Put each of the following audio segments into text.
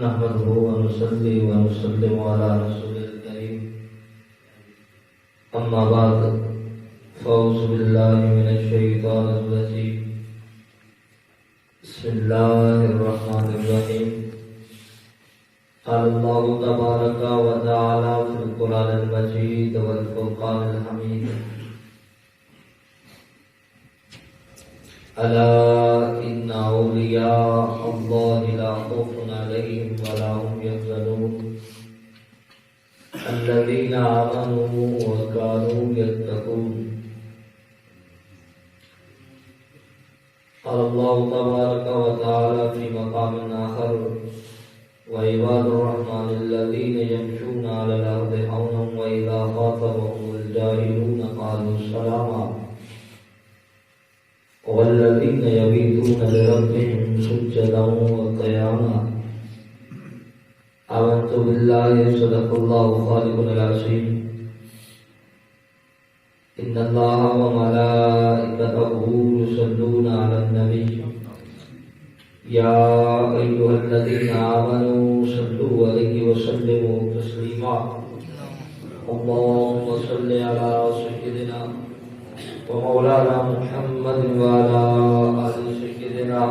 نحمده ونصلي ونسلم على رسول الكريم أما بعد فأعوذ بالله من الشيطان الرجيم بسم الله الرحمن الرحيم قال الله تبارك وتعالى في القرآن المجيد والفرقان الحميد ألا إن أولياء الله لا خوف عليهم ولا هم يحزنون الذين آمنوا وكانوا يتقون قال الله تبارك وتعالى في مقام آخر وعباد الرحمن الذين يمشون على الأرض هونا وإذا خاطبهم الجاهلون قالوا سلاما والذين يبيتون لربهم سجدا وقياما آمنت بالله صدق الله خالق العظيم إن الله وملائكته يصلون على النبي يا أيها الذين آمنوا صلوا عليه وسلموا تسليما اللهم صل على سيدنا ومولانا محمد وعلى آل سيدنا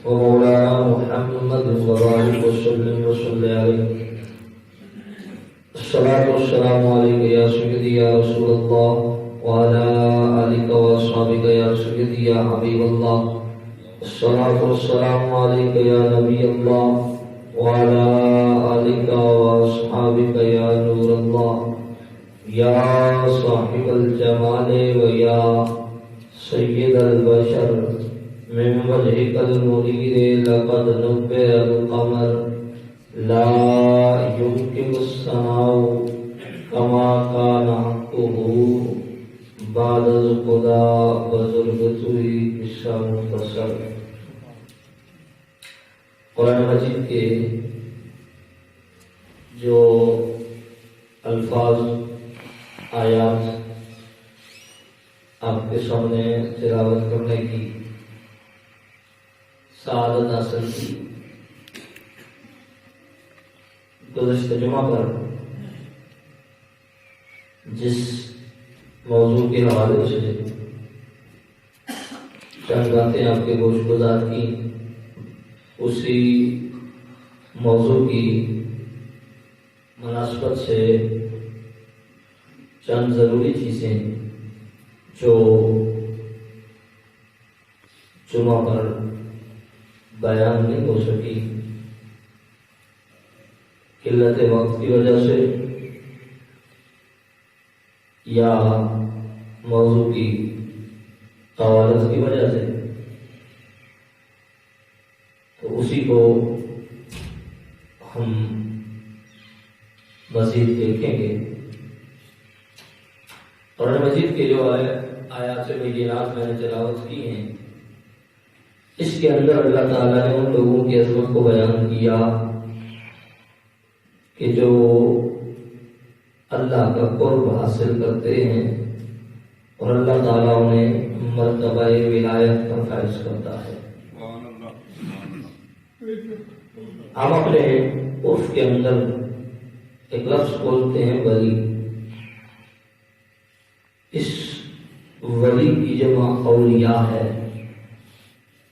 ومولانا محمد وبارك وسلم وصل عليه الصلاة والسلام عليك يا سيدي يا رسول الله وعلى آلك وأصحابك يا سيدي يا حبيب الله الصلاة والسلام عليك يا نبي الله وعلى آلك وأصحابك يا نور الله یا صاحب الجمال و یا سید البشر من وجهك المنیر لقد نبئ القمر لا يمكن الثناء كما كان حقه بعد الخدا بزرگتوی قصہ مختصر قرآن مجید کے جو الفاظ آیات آپ کے سامنے تلاوت کرنے کی سعادت حاصل کی گزشتہ جمعہ پر جس موضوع کے حوالے سے چند باتیں آپ کے گوش گزار کی اسی موضوع کی مناسبت سے چند ضروری چیزیں جو جمعہ پر بیان نہیں ہو سکی قلت وقت کی وجہ سے یا موضوع کی طوالت کی وجہ سے، تو اسی کو ہم مزید دیکھیں گے۔ قرآن مجید کے جو آیات سے بینات میں نے تلاوت کی ہیں، اس کے اندر اللہ تعالیٰ نے ان لوگوں کی عظمت کو بیان کیا کہ جو اللہ کا قرب حاصل کرتے ہیں اور اللہ تعالیٰ انہیں مرتبہ ولایت پر فائز کرتا ہے۔ ہم اپنے عرف کے اندر ایک لفظ بولتے ہیں ولی، اس ولی کی جمع اولیاء ہے،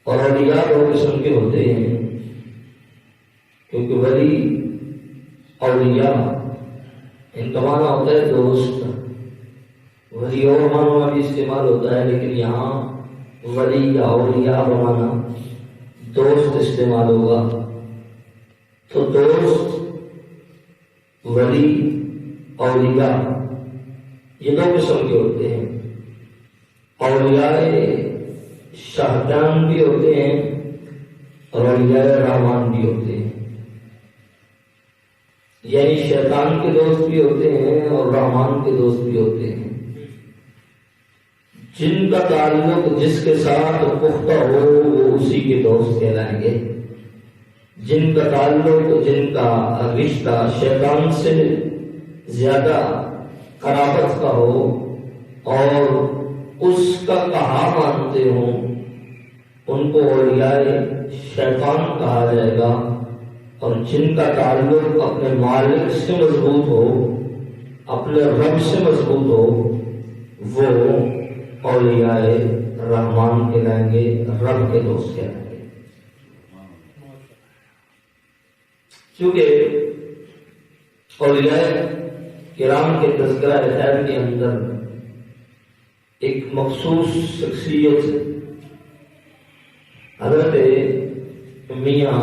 اور اولیاء دو قسم کے ہوتے ہیں، کیونکہ ولی اولیاء ان کا معنی ہوتا ہے دوست، ولی اور معنوں میں بھی استعمال ہوتا ہے، لیکن یہاں ولی یا اولیاء بمانا دوست استعمال ہوگا۔ تو دوست، ولی، اولیاء یہ دو قسم کے ہوتے ہیں۔ اولیاء شیطان بھی ہوتے ہیں اور اولیاء رحمان بھی ہوتے ہیں، یعنی شیطان کے دوست بھی ہوتے ہیں اور رحمان کے دوست بھی ہوتے ہیں۔ جن کا تعلق جس کے ساتھ پختہ ہو وہ اسی کے دوست کہلائیں گے، جن کا تعلق، جن کا رشتہ شیطان سے زیادہ قرابت کا ہو اور اس کا کہا مانتے ہوں ان کو اولیاء شیطان کہا جائے گا، اور جن کا تعلق اپنے مالک سے مضبوط ہو، اپنے رب سے مضبوط ہو، وہ اولیاء رحمان کہلائیں گے، رب کے دوست کہلائیں گے۔ چونکہ اولیاء کرام کے تذکرہ خیر کے اندر ایک مخصوص شخصیت حضرت میاں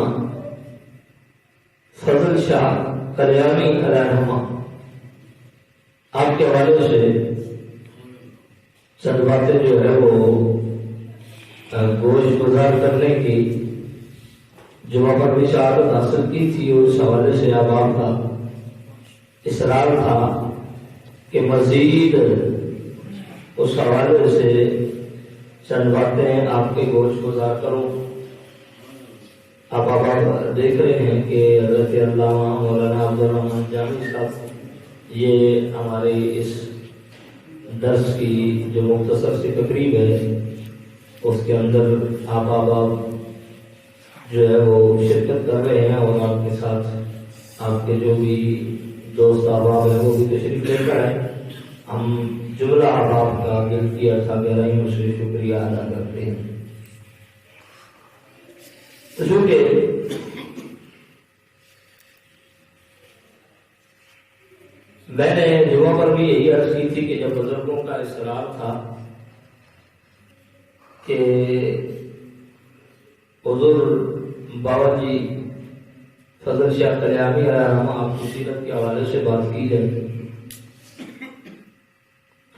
فضل شاہ کلیامی علیہ الرحمہ آپ کے حوالے سے چند باتیں جو ہے وہ گوش گزار کرنے کی جمعہ پر بھی شہادت حاصل کی تھی، اور اس حوالے سے اب آپ کا اصرار تھا کہ مزید اس حوالے سے چند باتیں آپ کے گوش گزار کروں۔ آپ دیکھ رہے ہیں کہ حضرت علامہ مولانا عبدالرحمن جامی صاحب یہ ہمارے اس درس کی جو مختصر سی تقریب ہے اس کے اندر آپ جو ہے وہ شرکت کر رہے ہیں، اور آپ کے ساتھ آپ کے جو بھی دوست احباب ہیں وہ بھی تشریف لے کر آئے۔ ہم جملہ احباب کا دل کی گہرائیوں سے شکریہ ادا کرتے ہیں۔ تو چونکہ میں نے جمعہ پر بھی یہی عرض کی تھی کہ جب بزرگوں کا اصرار تھا کہ حضور بابا جی فضل شاہ کلیامی علیہ الرحمہ آپ کی سیرت کے حوالے سے بات کی جائے،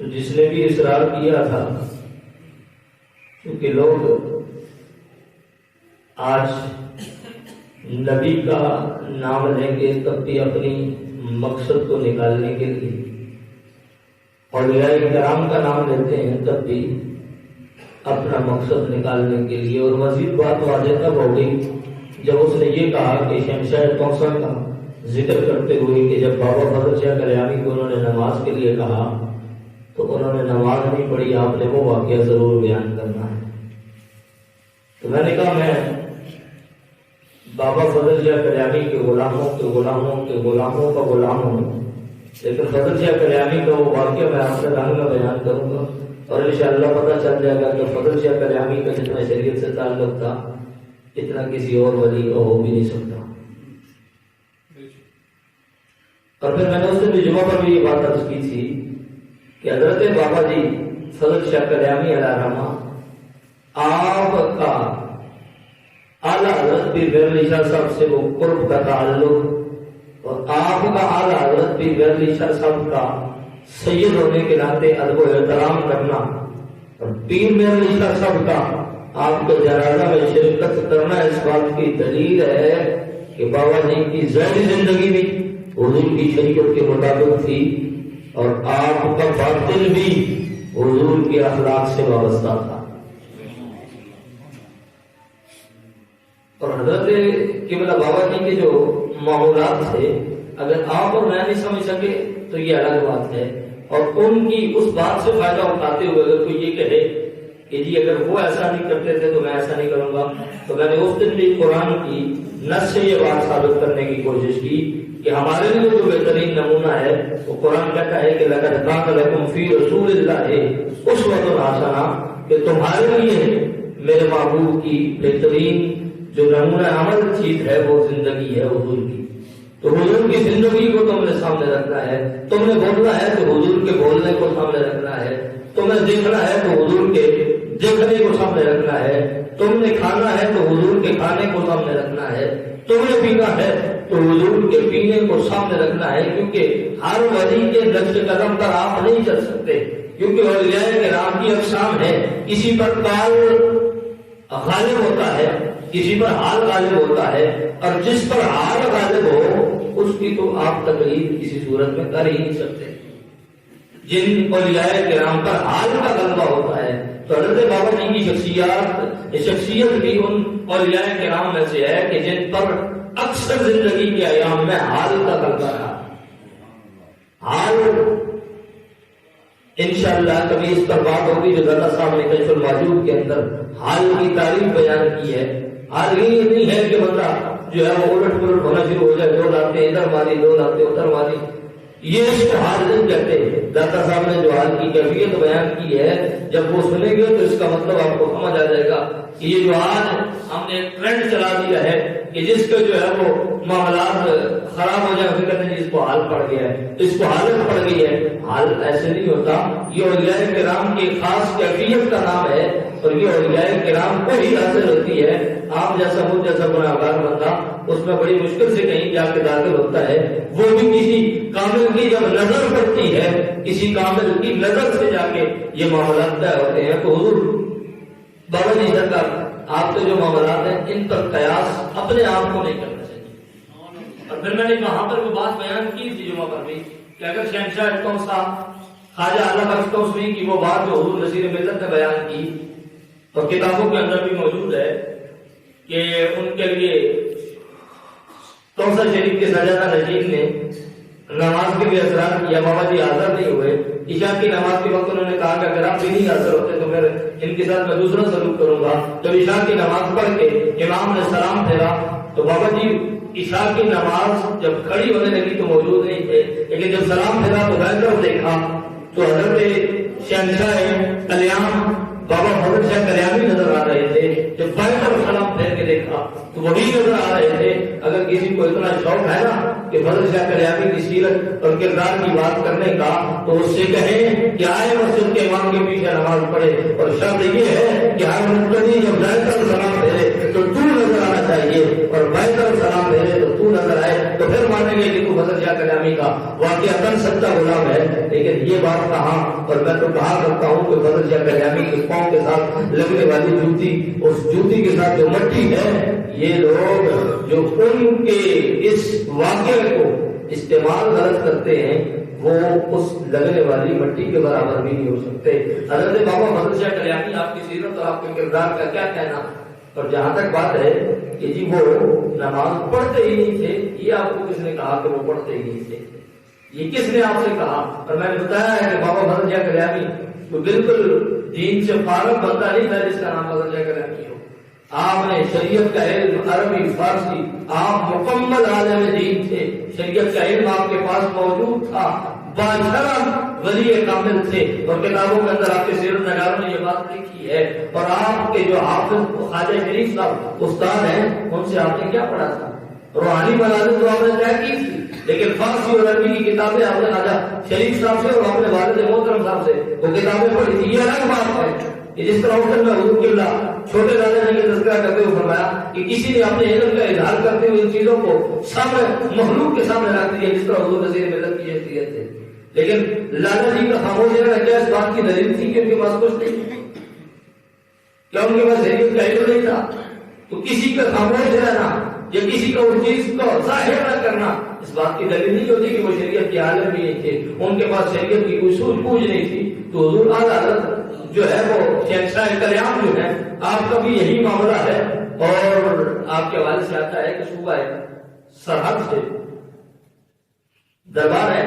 تو جس نے بھی اصرار کیا تھا، کیونکہ لوگ آج نبی کا نام لیں گے تب بھی اپنی مقصد کو نکالنے کے لیے، اور اولیاء کرام کا نام لیتے ہیں تب بھی اپنا مقصد نکالنے کے لیے۔ اور مزید بات واضح تب ہو گئی جب اس نے یہ کہا کہ شہنشاہ کوثر کا ذکر کرتے ہوئے کہ جب بابا فضل شاہ کلیامی کو انہوں نے نماز کے لیے کہا تو انہوں نے نماز نہیں پڑھی، آپ نے وہ واقعہ ضرور بیان کرنا ہے۔ تو میں نے کہا میں بابا فضل شاہ کلیامی کے غلاموں کے غلاموں کے غلاموں کا غلام ہوں، لیکن فضل شاہ کلیامی کا وہ واقعہ میں آپ سے رنگ میں بیان کروں گا، اور انشاءاللہ پتہ چل جائے گا کہ فضل شاہ کلیامی کا جتنا شریعت سے تعلق تھا اتنا کسی اور ولی کا ہو بھی نہیں سکتا۔ اور پھر میں نے اس دن جمعہ پر بھی یہ بات عرض کی تھی کہ حضرت بابا جی فضل شاہ کلیامی علیہ الرحمہ آپ کا اعلیٰ حضرت پیر غیر علی شاہ صاحب سے وہ قرب کا تعلق، اور آپ کا اعلیٰ حضرت پیر غیر علی شاہ صاحب کا سید ہونے کے ناطے ادب و احترام کرنا، اور پیر غیر علی شاہ صاحب کا آپ کے جنازہ میں شرکت کرنا اس بات کی دلیل ہے کہ بابا جی کی ظاہری زندگی بھی حضور کی شریعت کے مطابق تھی، اور آپ کا باطن بھی حضور کے اخلاق سے وابستہ تھا۔ اور حضرت قبلہ بابا جی کے جو معمولات تھے اگر آپ اور میں نہیں سمجھ سکے تو یہ الگ بات ہے، اور ان کی اس بات سے فائدہ اٹھاتے ہوئے اگر کوئی یہ کہے کہ جی اگر وہ ایسا نہیں کرتے تھے تو میں ایسا نہیں کروں گا، تو میں نے اس دن بھی قرآن کی نص سے یہ بات ثابت کرنے کی کوشش کی کہ ہمارے لیے جو بہترین نمونہ ہے وہ قرآن کہتا ہے کہ لَقَدْ كَانَ لَكُمْ فِي رَسُولِ اللَّهِ أُسْوَةٌ حَسَنَةٌ، کہ تمہارے لیے میرے محبوب کی بہترین جو نمونہ عمل چیز ہے وہ زندگی ہے حضور کی۔ تو حضور کی زندگی کو تم نے سامنے رکھنا ہے، تم نے بولنا ہے تو حضور کے بولنے کو سامنے رکھنا ہے، تم نے دیکھنا ہے تو حضور کے دیکھنے کو سامنے رکھنا ہے، تم نے کھانا ہے تو حضور کے کھانے کو سامنے رکھنا ہے، تم نے پینا ہے تو حضور کے پینے کو سامنے رکھنا ہے، کیونکہ ہر ولی کے نقش قدم پر آپ نہیں چل سکتے، کیونکہ اولیاء کرام کی اقسام ہے، کسی پر کال غالب ہوتا ہے، کسی پر حال غالب ہوتا ہے، اور جس پر حال غالب ہو اس کی تو آپ تقلید کسی صورت میں کر ہی نہیں سکتے۔ جن اولیاء کرام پر حال کا غلبہ ہوتا ہے، تو حضرت بابا جی کی شخصیت بھی ان اولیاء کرام میں سے ہے کہ جن پر اکثر زندگی کے ایام میں حال کا غلبہ رہا۔ حال انشاءاللہ کبھی اس پر بات ہوگی جو دادا صاحب نے کشف الموجود کے اندر حال کی تعریف بیان کی ہے۔ حال ہی نہیں ہے کہ بندہ جو ہے وہ الٹ پلٹ ہونا شروع ہو جائے، 2 لاتے ادھر ماری، 2 لاتے ادھر ماری، یہ اس کو حال نہیں کہتے۔ داتا صاحب نے جو حال کی کیفیت بیان کی ہے، جب وہ سنیں گے تو اس کا مطلب آپ کو سمجھ آ جائے گا کہ یہ جو آج ہم نے ایک ٹرینڈ چلا دیا ہے کہ جس کا جو ہے وہ معاملات خراب ہو جائے فکر نہیں، اس کو حال پڑ گیا ہے، اس کو حالت پڑ گئی ہے۔ حال ایسے نہیں ہوتا، یہ اولیاء کرام کی خاص کیفیت کا نام ہے، اور یہ اولیاء کرام کو ہی حاصل ہوتی ہے۔ آپ جیسا مجھ جیسا گناہگار بندہ اس میں بڑی مشکل سے کہیں جا کے داخل ہوتا ہے، وہ بھی کسی کامل کی جب نظر پڑتی ہے، کسی کامل کی نظر سے جا کے یہ معاملات طے ہوتے ہیں۔ تو حضور بابا جی سرکار آپ کے جو معاملات ہیں ان پر قیاس اپنے آپ کو نہیں کرنا چاہیے۔ اور پھر میں نے وہاں پر وہ بات بیان کی تھی جمعہ پر بھی کہ اگر شہنشاہ قوم صاحب خواجہ اعلیٰ بخش توسوی کی وہ بات جو حضور نصیر ملت نے بیان کی اور کتابوں کے اندر بھی موجود ہے کہ ان کے لیے کوثر شریف کے سجادہ نشین نے نماز کے لیے اثرات کیا، بابا جی حاضر نہیں ہوئے، عشاء کی نماز کے وقت انہوں نے کہا کہ اگر آپ بھی نہیں حاضر ہوتے تو پھر ان کے ساتھ میں دوسرا سلوک کروں گا۔ جب عشاء کی نماز پڑھ کے امام نے سلام پھیرا تو بابا جی عشاء کی نماز جب کھڑی ہونے لگی تو موجود نہیں تھے، لیکن جب سلام پھیرا تو بیٹھ دیکھا تو حضرت شہنشاہ کلیام بابا فضل شاہ کلیامی نظر آ رہے تھے۔ جب بیٹھ کر سلام پھیر کے دیکھا تو وہی نظر آ رہے تھے۔ اگر کسی کو اتنا شوق ہے نا کہ فضل شاہ کلیامی کی سیرت اور کردار کی بات کرنے کا تو اس سے کہیں کہ آئے مسجد کے امام کے پیچھے نماز پڑھے، اور شرط یہ ہے کہ آئے مقتدی جب بیٹھ کر سلام پھیرے تو تو نظر آنا چاہیے، اور بیٹھ کر سلام پھیرے تو تو نظر آئے، تو پھر مانیں گے کہ تو فضل شاہ کلیامی کا واقعہ سچا غلام ہے۔ لیکن یہ بات کہاں، اور میں تو کہا کرتا ہوں کہ فضل شاہ کلیامی کے پاؤں کے ساتھ لگنے والی جوتی، اس جوتی کے ساتھ جو مٹی ہے، یہ لوگ جو ان کے اس واقعے کو استعمال غلط کرتے ہیں وہ اس لگنے والی مٹی کے برابر بھی نہیں ہو سکتے۔ حضرت بابا فضل شاہ کلیانی آپ کی سیرت اور آپ کے کردار کا کیا کہنا، اور جہاں تک بات ہے کہ جی وہ نماز پڑھتے ہی نہیں تھے، یہ آپ کو کس نے کہا کہ وہ پڑھتے ہی نہیں تھے؟ یہ کس نے آپ سے کہا؟ اور میں نے بتایا ہے کہ بابا فضل شاہ کلیانی تو بالکل دین سے فارغ بندہ نہیں تھا جس کا نام فضل شاہ کلیانی ہو۔ آپ نے شریعت کا علم عربی فارسی، آپ مکمل عالم دین تھے، شریعت کا علم آپ کے پاس موجود تھا، باشرم ولی کامل تھے، اور کتابوں کے اندر آپ کے سیرت نگاروں نے یہ بات لکھی ہے۔ اور آپ کے جو حافظ خواجہ شریف صاحب استاد ہیں ان سے آپ نے کیا پڑھا تھا؟ روحانی مناظر تو آپ نے طے کی تھی، لیکن فارسی اور عربی کی کتابیں آپ نے خواجہ شریف صاحب سے اور اپنے والد محترم صاحب سے وہ کتابیں پڑھی تھی۔ یہ الگ بات ہے کہ جس طرح حضور قبلہ چھوٹے دادا نے یہ تذکرہ کرتے ہوئے فرمایا کہ کسی نے اپنے علم کا اظہار کرتے ہوئے ان چیزوں کو سامنے مخلوق کے سامنے رکھ دیا جس طرح حضور نصیر ملت کی شخصیت تھے، لیکن لالا جی کا خاموش رہنا کیا اس بات کی دلیل تھی کہ ان کے پاس کچھ نہیں، کیا ان کے پاس شریعت کا علم نہیں تھا؟ تو کسی کا خاموش رہنا یا کسی کا اس چیز کو ظاہر نہ کرنا اس بات کی دلیل نہیں ہوتی کہ وہ شریعت کے عالم بھی نہیں تھے، ان کے پاس شریعت کی کوئی سوجھ بوجھ نہیں تھی۔ تو حضور حضرت جو ہے وہ شہنشاہ کلیام جو ہے آپ کا بھی یہی معاملہ ہے، اور آپ کے والد سے آتا ہے کہ صوبہ سرحد سے دربار ہے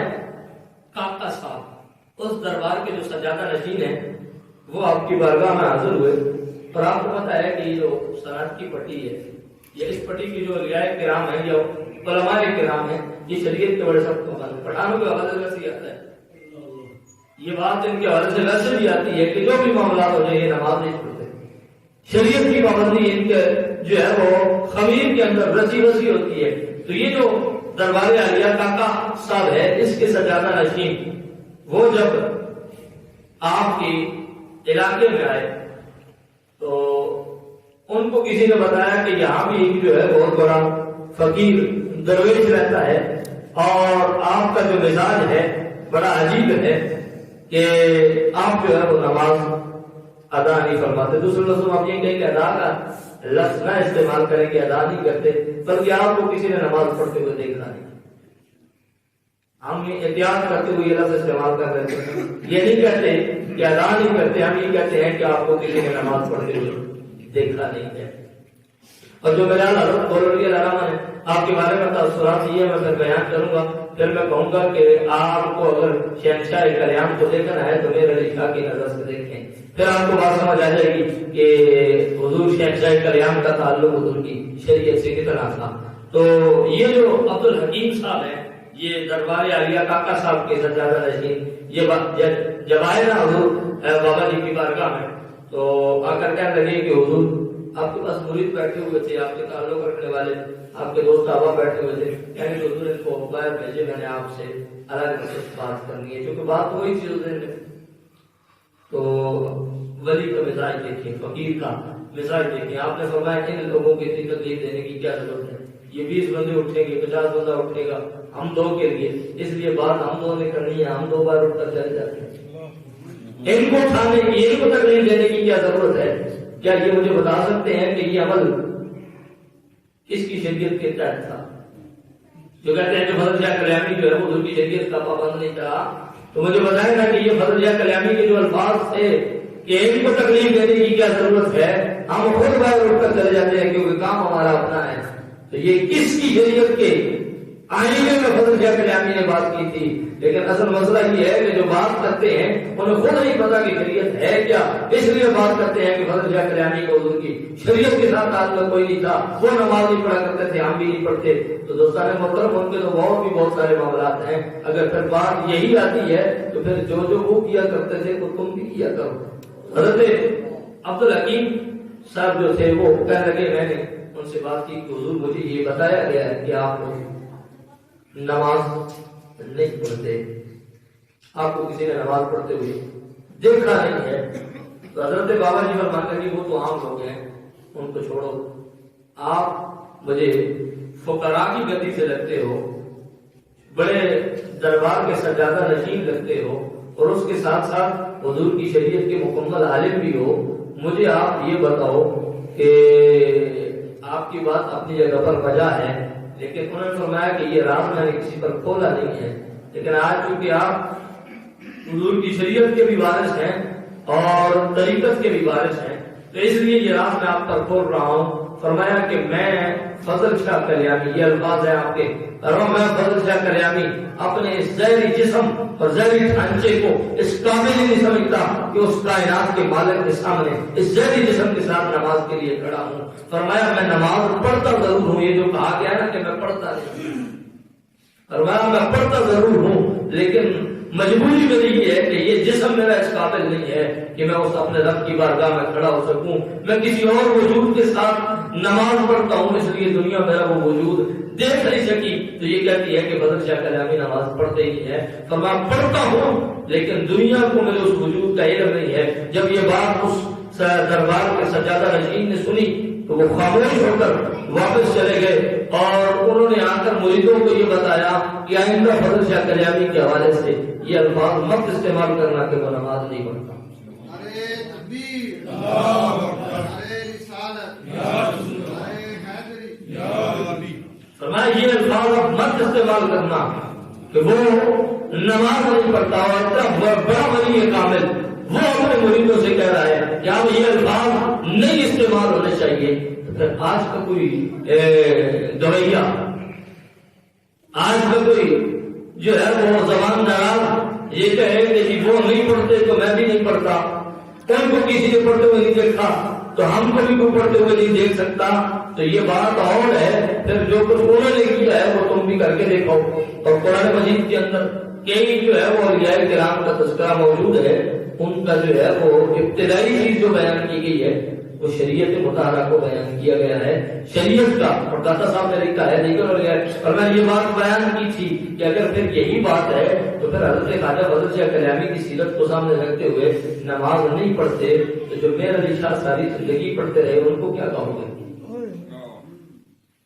کاکا صاحب، اس دربار کے جو سجادہ نشین ہیں وہ آپ کی بارگاہ میں حاضر ہوئے، اور آپ کو پتا ہے کہ یہ جو سرحد کی پٹی ہے، یہ اس پٹی کی جو اولیاء کرام ہیں یا علماء کرام ہیں، یہ شریعت کے بڑے سخت مخالف، پٹھانوں کے حوالے سے آتا ہے یہ بات، ان کے حوالے سے ویسے بھی آتی ہے کہ جو بھی معاملات ہو جائے یہ نماز نہیں پڑھتے، شریعت کی پابندی ان کے جو ہے وہ خمیر کے اندر رسی ہوتی ہے۔ تو یہ جو دربار عالیہ کاکا صاحب ہے اس کے سجادہ نشین وہ جب آپ کے علاقے میں آئے تو ان کو کسی نے بتایا کہ یہاں بھی ایک جو ہے بہت بڑا فقیر درویش رہتا ہے، اور آپ کا جو مزاج ہے بڑا عجیب ہے کہ آپ جو ہے وہ نماز ادا نہیں فرماتے۔ دوسرے لفظوں میں آپ یہ کہیں کہ ادا کا لفظ نہ استعمال کریں کہ ادا نہیں کرتے، بلکہ آپ کو کسی نے نماز پڑھتے ہوئے دیکھا نہیں۔ ہم یہ احتیاط کرتے ہوئے یہ لفظ استعمال کر رہے ہیں، یہ نہیں کہتے کہ ادا نہیں کرتے، ہم یہ کہتے ہیں کہ آپ کو کسی نے نماز پڑھتے ہوئے دیکھا نہیں ہے۔ اور جو میرا حضرت دولوی علامہ ہے آپ کے بارے میں تاثرات یہ میں پھر بیان کروں گا، پھر میں کہوں گا کہ آپ کو اگر شہنشاہ کلیام کو دیکھنا ہے تو میرے علی شاہ کی نظر سے دیکھیں۔ پھر آپ کو بات سمجھ آ جائے گی کہ حضور شہنشاہ کلیام کا تعلق حضور کی شریعت سے کتنا تھا۔ تو یہ جو عبد الحکیم صاحب ہیں، یہ دربار عالیہ کاکا صاحب کے سجادہ نشین، یہ جب آئے نا حضور بابا جی کی بارگاہ میں، تو آ کر کہنے لگے کہ حضور آپ کے پاس مرید بیٹھے ہوئے تھے، آپ کے تعلق رکھنے والے، آپ کے دوست احباب بیٹھے ہوئے تھے، یعنی کہ حضور ان کو باہر بھیجے، میں نے آپ سے الگ بات کرنی ہے، کیونکہ بات وہی تھی اس دن میں۔ تو ولی کا مزاج دیکھیں، فقیر کا مزاج دیکھیں۔ آپ نے فرمایا ان لوگوں کی اتنی تکلیف دینے کی کیا ضرورت ہے؟ یہ 20 بندے اٹھیں گے، 50 بندہ اٹھے گا ہم دو کے لیے، اس لیے بات ہم دو نے کرنی ہے، ہم 2 بار اٹھ کر چلے جاتے ہیں۔ ان کو اٹھانے کی، ان کو تکلیف دینے کی کیا ضرورت ہے؟ کیا یہ مجھے بتا سکتے ہیں کہ یہ عمل کس کی شریعت کے تحت تھا؟ جو کہتے ہیں کہ فضل شاہ کلیانی جو ہے وہ حضور کی شریعت کا پابند نہیں تھا، تو مجھے بتائیں گا کہ یہ فضل شاہ کلیانی کے جو الفاظ تھے کہ ان کو تکلیف دینے کی کیا ضرورت ہے، ہم خود باہر اٹھ کر چلے جاتے ہیں کیونکہ کام ہمارا اپنا ہے، تو یہ کس کی شریعت کے آئینے میں فضل شاہ کلیانی نے بات کی تھی؟ لیکن اصل مسئلہ یہ ہے کہ جو بات کرتے ہیں انہیں خود نہیں پتا کہ شریعت ہے کیا، اس لیے بات کرتے ہیں کہ فضل شاہ کلیانی کو حضور کی شریعت کے ساتھ تعلق کوئی نہیں تھا، وہ نماز نہیں پڑھا کرتے تھے، ہم بھی نہیں پڑھتے۔ تو دوستان محترم، ان کے تو اور بھی بہت سارے معاملات ہیں، اگر پھر بات یہی آتی ہے تو پھر جو وہ کیا کرتے تھے تو تم بھی کیا کرو۔ حضرت عبد الحکیم صاحب جو تھے وہ کہنے لگے، میں نے ان سے بات کی کہ حضور مجھے یہ بتایا گیا ہے کہ آپ نماز نہیں پڑھتے، آپ کو کسی نے نماز پڑھتے ہوئے دیکھا نہیں ہے۔ تو حضرت بابا جی فرماتے ہیں کہ وہ تو عام لوگ ہیں، ان کو چھوڑو، آپ مجھے فقراء کی گدی سے لگتے ہو، بڑے دربار کے سجادہ نشین لگتے ہو، اور اس کے ساتھ ساتھ حضور کی شریعت کے مکمل عالم بھی ہو، مجھے آپ یہ بتاؤ کہ آپ کی بات اپنی جگہ پر وجہ ہے، لیکن انہوں نے فرمایا کہ یہ راز میں نے کسی پر کھولا نہیں ہے، لیکن آج چونکہ آپ حضور کی شریعت کے بھی وارث ہیں اور طریقت کے بھی وارث ہیں، تو اس لیے یہ راز میں آپ پر کھول رہا ہوں۔ فرمایا کہ میں فضل شاہ کلیانی، یہ الفاظ ہیں آپ کے، میں فضل شاہ کلیانی اپنے اس ظاہری جسم اور ظاہری ڈھانچے کو اس قابل نہیں سمجھتا کہ اس کائنات کے مالک کے سامنے اس ظاہری جسم کے ساتھ نماز کے لیے کھڑا ہوں۔ فرمایا میں نماز پڑھتا ضرور ہوں، یہ جو کہا گیا نا کہ میں پڑھتا نہیں، فرمایا میں پڑھتا ضرور ہوں، لیکن مجبوری میری یہ ہے کہ یہ جسم میرا اس قابل نہیں ہے کہ میں اس اپنے رب کی بارگاہ میں کھڑا ہو سکوں، میں کسی اور وجود کے ساتھ نماز پڑھتا ہوں، اس لیے دنیا میرا وہ وجود دیکھ نہیں سکی۔ تو یہ کہتی ہے کہ فضل شاہ کلیانی نماز پڑھتے ہی ہے، فرمایا پڑھتا ہوں لیکن دنیا کو میرے اس وجود کا علم نہیں ہے۔ جب یہ بات اس دربار کے سجادہ نشین نے سنی تو وہ خاموش ہو کر واپس چلے گئے، اور انہوں نے آ کر مریدوں کو یہ بتایا کہ آئندہ فضل شاہ کلیانی کے حوالے سے یہ الفاظ مت استعمال کرنا کہ وہ نماز نہیں پڑھتا۔ فرمایا یہ الفاظ مت استعمال کرنا کہ وہ نماز نہیں پڑھتا، اور اتنا بڑا ولی ہے کامل، وہ اپنے مریدوں سے کہہ رہا ہے کہ اب یہ الفاظ نہیں استعمال ہونے چاہیے۔ تو پھر آج کا کوئی دویہ، آج کا کوئی جو ہے وہ زبان دراز یہ کہے کہ جی وہ نہیں پڑھتے تو میں بھی نہیں پڑھتا، ان کو کسی نے پڑھتے ہوئے نہیں دیکھا تو ہم کو بھی کوئی پڑھتے ہوئے نہیں دیکھ سکتا، تو یہ بات اور ہے۔ پھر جو کچھ انہوں نے کیا ہے وہ تم بھی کر کے دیکھو۔ اور قرآن مجید کے اندر کئی جو ہے وہ اولیاء کرام کا تذکرہ موجود ہے، ان کا جو ہے وہ ابتدائی چیز جو بیان کی گئی ہے وہ شریعت مطالعہ کو بیان کیا گیا ہے، شریعت کا، اور داتا صاحب نے لکھا ہے دیکھو، اور میں یہ بات بیان کی تھی کہ اگر پھر یہی بات ہے تو پھر حضرت خواجہ فضل شاہ کلیانی کی سیرت کو سامنے رکھتے ہوئے نماز نہیں پڑھتے تو جو میر علی شاہ ساری زندگی پڑھتے رہے ان کو کیا کہو گے؟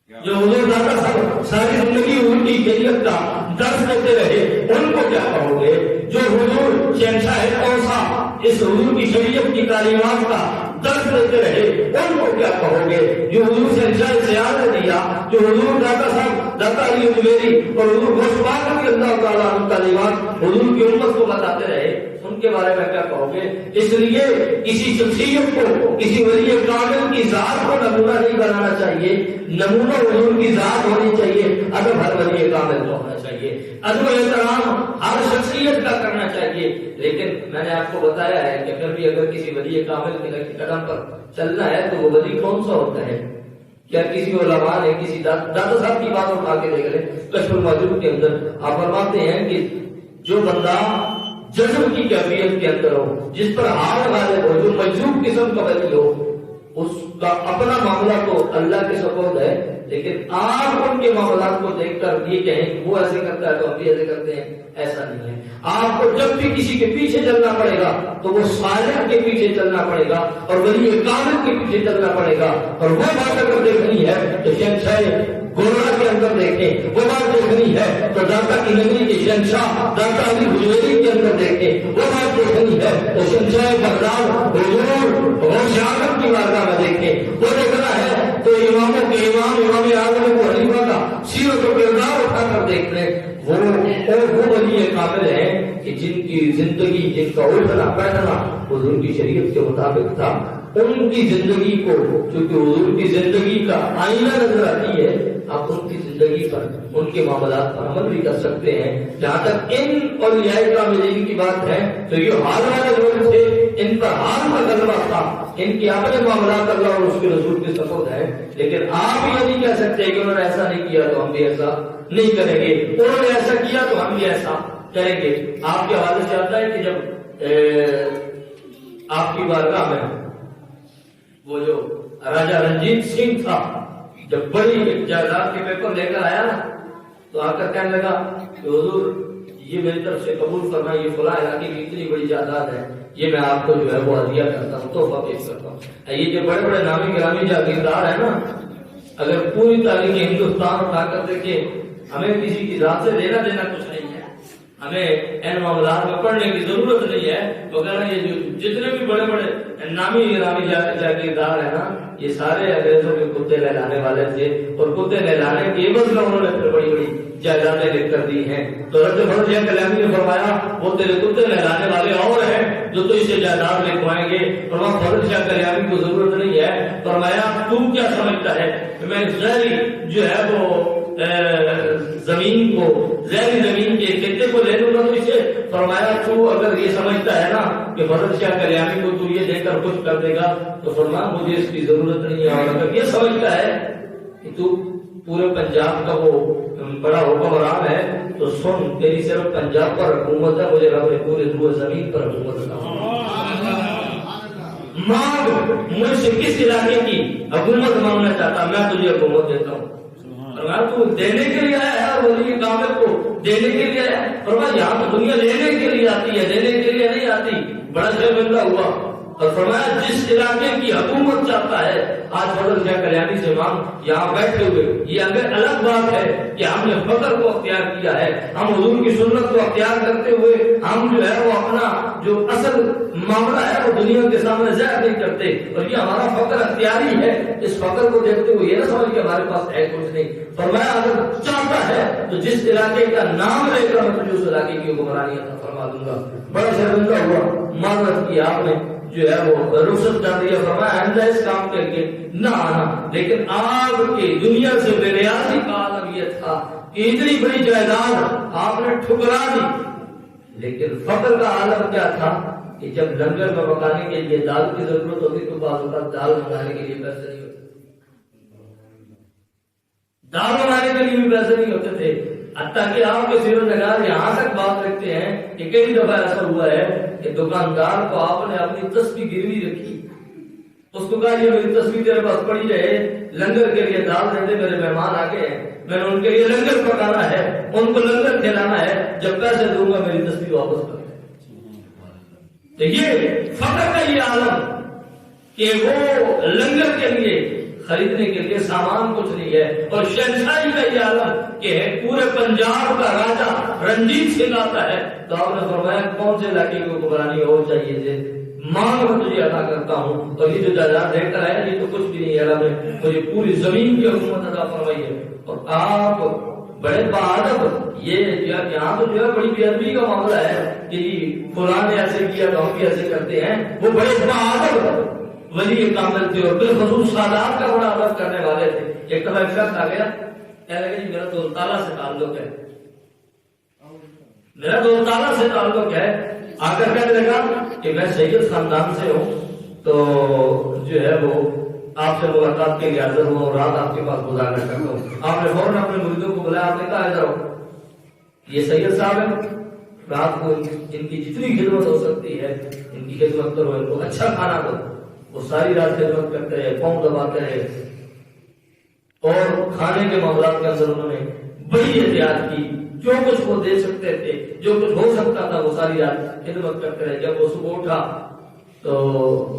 جو حضور داتا صاحب ساری زندگی ان کی شریعت کا درس دیتے رہے ان کو کیا کہو گے؟ جو حضور شہنشاہ کوثا اس حضور کی شریعت کی تعلیمات کا درس دیتے رہے ان کو کیا کہو گے؟ جو حضور شہنشاہ سیاح نے دیا، جو حضور داتا صاحب داتا علی اجمیری اور حضور غوث پاک رضی اللہ تعالیٰ عنہ تعلیمات حضور کی امت کو بتاتے رہے ان ان کے بارے میں کیا کہو گے؟ اس لیے کسی شخصیت کو، کسی ولی کامل کی ذات کو نمونہ نہیں بنانا چاہیے، نمونہ حضور کی ذات ہونی چاہیے، ادب ہر ولی کامل کو ہونا چاہیے، ادب احترام ہر شخصیت کا کرنا چاہیے۔ لیکن میں نے آپ کو بتایا ہے کہ پھر بھی اگر کسی ولی کامل کے قدم پر چلنا ہے تو وہ ولی کون سا ہوتا ہے؟ کیا کسی علماء نے کسی دادا صاحب کی بات اٹھا کے دیکھ لیں، کشف الموجود کے اندر آپ فرماتے ہیں کہ جو بندہ جذب کی کیفیت کے اندر ہو، جس پر ہار غالب ہو، جو مجذوب قسم کا ولی ہو، اس کا اپنا معاملہ تو اللہ کے سپرد ہے، لیکن آپ ان کے معاملات کو دیکھ کر یہ کہیں کہ وہ ایسے کرتا ہے تو ہم بھی ایسے کرتے ہیں، ایسا نہیں ہے۔ آپ کو جب بھی کسی کے پیچھے چلنا پڑے گا تو وہ صالح کے پیچھے چلنا پڑے گا اور ولی کامل کے پیچھے چلنا پڑے گا، اور وہ بات اگر دیکھنی ہے تو شہنشاہ گولڑا کے اندر دیکھیں، وہ بات دیکھنی ہے تو داتا کی نگری کے شہنشاہ داتا علی حجویری کے اندر دیکھیں، وہ بات دیکھنی ہے تو شہنشاہ بغداد حضور غوث اعظم کی بارگاہ میں دیکھیں، وہ دیکھنا ہے تو اماموں کے امام امام اعظم ابو حنیفہ کا سیرت و کردار اٹھا کر دیکھ لیں۔ وہ ولی کامل ہیں کہ جن کی زندگی، جن کا اٹھنا بیٹھنا حضور کی شریعت کے مطابق تھا، ان کی زندگی کو چونکہ حضور کی زندگی کا آئینہ نظر آتی ہے، آپ ان کی زندگی پر، ان کے معاملات پر عمل بھی کر سکتے ہیں۔ جہاں تک ان اولیاء کاملین کی بات ہے تو یہ حال والے لوگ تھے، ان پر حال کا غلبہ تھا، ان کے اپنے معاملات اللہ اور اس کے رسول کے سپرد ہے، لیکن آپ یہ نہیں کہہ سکتے کہ انہوں نے ایسا نہیں کیا تو ہم بھی ایسا نہیں کریں گے، انہوں نے ایسا کیا تو ہم بھی ایسا کریں گے۔ آپ کے حوالے سے آتا ہے کہ جب آپ کی بارگاہ میں وہ جو راجہ رنجیت سنگھ تھا، جب بڑی جائیداد کے پیپر لے کر آیا نا تو آ کر کہنے لگا کہ حضور یہ میری طرف سے قبول فرمائے، یہ فلاں علاقے کی اتنی بڑی جائیداد ہے، یہ میں آپ کو جو ہے وہ عطیہ کرتا ہوں، تحفہ پیش کرتا ہوں۔ یہ جو بڑے بڑے نامی گرامی جاگیردار ہیں نا، اگر پوری تاریخ ہندوستان اٹھا کر دیکھیں، ہمیں کسی کی ذات سے لینا دینا کچھ نہیں ہے، ہمیں ان معاملات میں پڑھنے کی ضرورت نہیں ہے، وغیرہ یہ جو جتنے بھی بڑے بڑے نامی گرامی جاگیردار ہیں نا، یہ سارے انگریزوں کے کتے لہلانے والے تھے، اور کتے لہلانے کی عوض میں انہوں نے پھر بڑی بڑی جائیدادیں لکھ کر دی ہیں۔ تو حضرت فضل شاہ کلیانی نے فرمایا وہ تیرے کتے لہلانے والے اور ہیں جو تو اسے جائیداد لکھوائیں گے، اور وہاں فضل شاہ کلیانی کو ضرورت نہیں ہے۔ فرمایا تو کیا سمجھتا ہے کہ میں ظاہری جو ہے وہ زمین کو، ظاہری زمین کے خطے کو لے لوں گا تو اسے؟ فرمایا تو اگر یہ سمجھتا ہے نا کہ فضل شاہ کلیانی کو تو یہ دے کر خوش کر دے گا تو فرمایا مجھے اس کی ضرورت نہیں ہے، اور اگر یہ سمجھتا ہے کہ تو پورے پنجاب کا وہ بڑا حکمران ہے تو سن، تیری صرف پنجاب پر حکومت ہے، مجھے رب نے پورے روئے زمین پر حکومت ہے۔ مانگ مجھ سے کس علاقے کی حکومت مانگنا چاہتا، میں تجھے حکومت دیتا ہوں۔ فرمایا تو دینے کے لیے آیا ہے، ولی کامل کو دینے کے لیے آیا ہے۔ فرمایا یہاں تو دنیا لینے کے لیے آتی ہے، دینے کے لیے نہیں آتی۔ بڑا شرمندہ ہوا اور فرمایا جس علاقے کی حکومت چاہتا ہے، آج فضل شاہ کلیانی سے مانگ، یہاں بیٹھے ہوئے۔ یہ اگر الگ بات ہے کہ ہم نے فقر کو اختیار کیا ہے، ہم حضور کی سنت کو اختیار کرتے ہوئے ہم جو ہے وہ اپنا جو اصل معاملہ ہے وہ دنیا کے سامنے ظاہر نہیں کرتے، اور یہ ہمارا فقر اختیاری ہے۔ اس فقر کو دیکھتے ہوئے یہ نہ سمجھ کہ ہمارے پاس ہے کچھ نہیں۔ فرمایا اگر چاہتا ہے تو جس علاقے کا نام لے کر میں تجھے اس علاقے کی حکمرانی عطا فرما دوں گا۔ بڑا شرمندہ ہوا، معذرت کی آپ نے جو ہے وہ رخصت کر دیا۔ فرمایا آئندہ اس کام کے لیے نہ آنا، لیکن آپ کی دنیا سے بے نیازی کا عالم یہ تھا کہ اتنی بڑی جائیداد آپ نے ٹھکرا دی، لیکن فقر کا عالم کیا تھا کہ جب لنگر میں پکانے کے لیے دال کی ضرورت ہوتی تو بعض اوقات دال منگانے کے لیے پیسے نہیں ہوتے، دال منگانے کے لیے بھی پیسے نہیں ہوتے تھے۔ حتیٰ کہ آپ کے سیر و نگار یہاں تک بات رکھتے ہیں کہ کئی دفعہ ایسا ہوا ہے کہ دکاندار کو آپ نے اپنی تسبیح گروی رکھی، اس کو کہا یہ میری تسبیح تیرے پاس پڑی رہے، لنگر کے لیے دال دے دے، میرے مہمان آ گئے ہیں، میں نے ان کے لیے لنگر پکانا ہے، ان کو لنگر کھلانا ہے، جب پیسے دوں گا میری تسبیح واپس کر دے۔ تو یہ فقر کا یہ عالم کہ وہ لنگر کے لیے خریدنے کے لیے سامان کچھ نہیں ہے، اور شہنشاہی کا یہ عالم کہ پورے پنجاب کا راجہ رنجیت سنگھ آتا ہے تو آپ نے فرمایا کون سے علاقے کی حکمرانی اور چاہیے تھے، مانگ میں تجھے عطا کرتا ہوں، اور یہ جو جائیداد لے کر آیا یہ تو کچھ بھی نہیں ہے، اللہ نے مجھے پوری زمین کی حکومت عطا فرمائی ہے۔ اور آپ بڑے بہادر، یہ یہاں تو جو ہے بڑی بے ادبی کا معاملہ ہے کہ فلاں نے ایسے کیا تو ہم بھی ایسے کرتے ہیں. وہ بڑے بہادر ولی کامل تھے اور بالخصوص سادات کا بڑا ادب کرنے والے تھے. ایک دفعہ ایک شخص آ گیا، کہنے لگا جی میرا تو تعالیٰ سے تعلق ہے، میرا تو تعالیٰ سے تعلق ہے. آ کر کہنے لگا کہ میں سید خاندان سے ہوں، تو جو ہے وہ آپ سے ملاقات کے لیے حاضر ہوں اور رات آپ کے پاس گزارنا چاہتا ہوں. آپ نے فوراً اپنے مریدوں کو بلایا، آپ نے کہا ادھر آؤ، یہ سید صاحب ہیں، رات کو ان کی جتنی خدمت ہو سکتی ہے ان کی خدمت کرو، ان کو اچھا کھانا دو. وہ ساری رات خدمت کرتے رہے، پاؤں دباتے رہے اور کھانے کے معاملات کے اندر انہوں نے بڑی احتیاط کی. جو کچھ وہ دے سکتے تھے، جو کچھ ہو سکتا تھا، وہ ساری رات خدمت کرتے رہے. جب وہ صبح اٹھا تو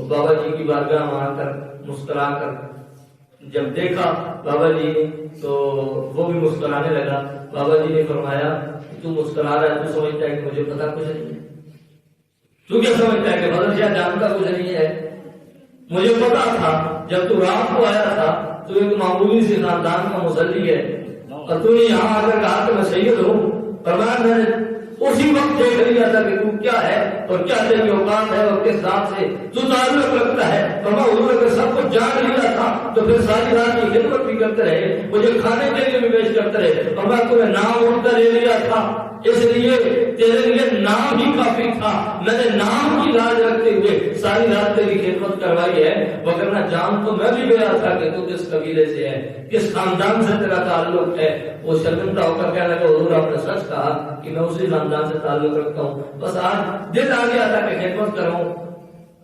بابا جی کی بارگاہ میں آ کر مسکرا کر جب دیکھا بابا جی نے تو وہ بھی مسکرانے لگا. بابا جی نے فرمایا تو مسکرا رہا ہے، تو سمجھتا ہے کہ مجھے پتا کچھ نہیں ہے؟ تو کیا سمجھتا ہے کہ بدل شاہ جانتا کچھ نہیں ہے؟ مجھے پتا تھا جب تو رات کو آیا تھا تو ایک معمولی سے خاندان کا مسلی ہے اور تو نے یہاں آ کر کہا کہ میں سید ہوں. فرمایا میں نے اسی وقت دیکھ لیا تھا کہ تو کیا ہے اور کیا تیری اوقات ہے اور کس ذات سے تو تعلق رکھتا ہے. فرمایا حضور اگر سب کچھ جان لیا تھا تو پھر ساری رات کی خدمت بھی کرتے رہے، مجھے کھانے کے لیے بھی پیش کرتے رہے. فرمایا تمہیں نام اٹھ کر لے لیا تھا، اس لیے تیرے لیے نام ہی کافی تھا. میں نے نام کی لاج رکھتے ہوئے ساری رات تیری خدمت کروائی ہے، وگرنہ جان تو میں بھی گیا تھا کہ تو کس قبیلے سے ہے، کس خاندان سے تیرا تعلق ہے. وہ شرمندہ ہو کر کہنے لگا حضور آپ نے سچ کہا کہ میں اسی خاندان سے تعلق رکھتا ہوں، بس آج دل آ گیا تھا کہ خدمت کروں.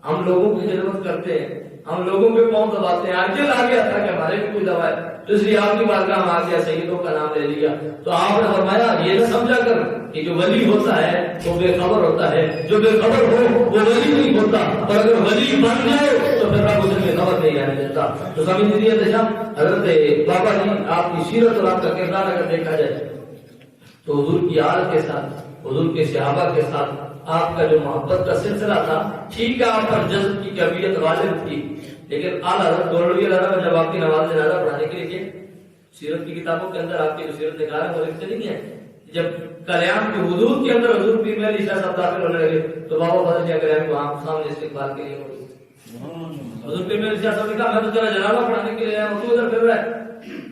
ہم لوگوں کی خدمت کرتے ہیں، ہم لوگوں کے پاؤں دباتے ہیں، آج دل آ گیا تھا کہ ہمارے بھی کوئی دبائے، تو اس لیے آپ کی بارگاہ میں آ گیا، سیدوں کا نام لے لیا. تو آپ نے فرمایا یہ نہ سمجھا کر کہ جو ولی ہوتا ہے وہ بے خبر ہوتا ہے، جو بے خبر ہو وہ ولی نہیں ہوتا، اور اگر ولی بن جائے تو پھر رب اسے خبر نہیں آنے دیتا. تو سمجھ لیجیے دشا حضرت بابا جی آپ کی سیرت اور آپ کا کردار اگر دیکھا جائے تو حضور کی آل کے ساتھ، حضور کے صحابہ کے ساتھ آپ کا جو محبت کا سلسلہ تھا، ٹھیک ہے آپ پر جذب کی کیفیت غالب تھی، لیکن اعلیٰ حضرت گولڑوی علیہ جب آپ کی نماز جنازہ پڑھانے کے لیے سیرت کی کتابوں کے اندر آپ کی جو سیرت دکھا رہے ہیں وہ لکھتے نہیں ہے. جب کلیام کے حضور کے اندر حضور پیر میں علی شاہ صاحب داخل ہونے لگے تو بابا بدل شاہ کلیام کو آپ سامنے استقبال کے لیے حضور پیر میں علی شاہ صاحب نے کہا میں تو تیرا جنازہ پڑھانے کے لیے آیا ہوں، تو ادھر پھر رہا ہے،